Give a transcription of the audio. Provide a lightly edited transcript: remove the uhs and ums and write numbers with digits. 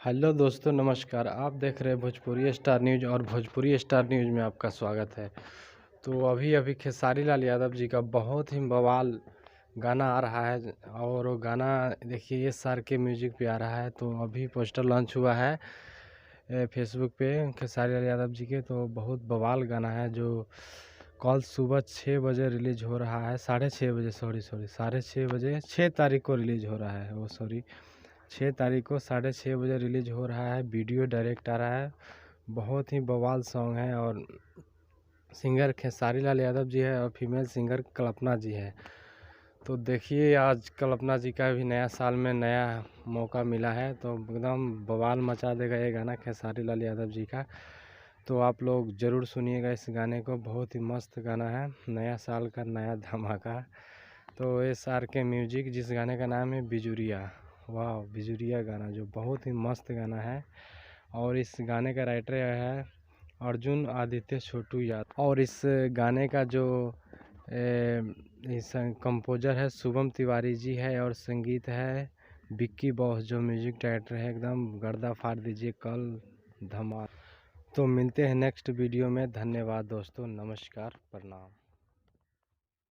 Hello दोस्तों, नमस्कार। आप देख रहे हैं भोजपुरी स्टार न्यूज़ और भोजपुरी स्टार न्यूज़ में आपका स्वागत है। तो अभी अभी खेसारी लाल यादव जी का बहुत ही बवाल गाना आ रहा है और वो गाना देखिए इस सार के म्यूजिक पे आ रहा है। तो अभी पोस्टर लॉन्च हुआ है फेसबुक पे खेसारी लाल यादव जी के। तो बहुत बवाल गाना है जो कल सुबह 6 बजे रिलीज हो रहा है, 6:30 बजे, सॉरी 6:30 बजे, 6 तारीख को रिलीज हो रहा है, वो सॉरी 6 तारीख को 6:30 बजे रिलीज हो रहा है। वीडियो डायरेक्ट आ रहा है, बहुत ही बवाल सॉन्ग है और सिंगर खेसारी लाल यादव जी है और फीमेल सिंगर कल्पना जी है। तो देखिए आज कल्पना जी का भी नया साल में नया मौका मिला है, तो एकदम बवाल मचा देगा ये गाना खेसारी लाल यादव जी का। तो आप लोग ज़रूर सुनिएगा इस गाने को, बहुत ही मस्त गाना है, नया साल का नया धमाका। तो एस आर के म्यूजिक, जिस गाने का नाम है बिजुरिया, वाह बिजुरिया गाना जो बहुत ही मस्त गाना है। और इस गाने का राइटर है अर्जुन आदित्य छोटू यादव और इस गाने का जो इस कंपोजर है शुभम तिवारी जी है और संगीत है विक्की बॉस, जो म्यूजिक डायरेक्टर है। एकदम गर्दा फाड़ दीजिए कल धमाल। तो मिलते हैं नेक्स्ट वीडियो में। धन्यवाद दोस्तों, नमस्कार, प्रणाम।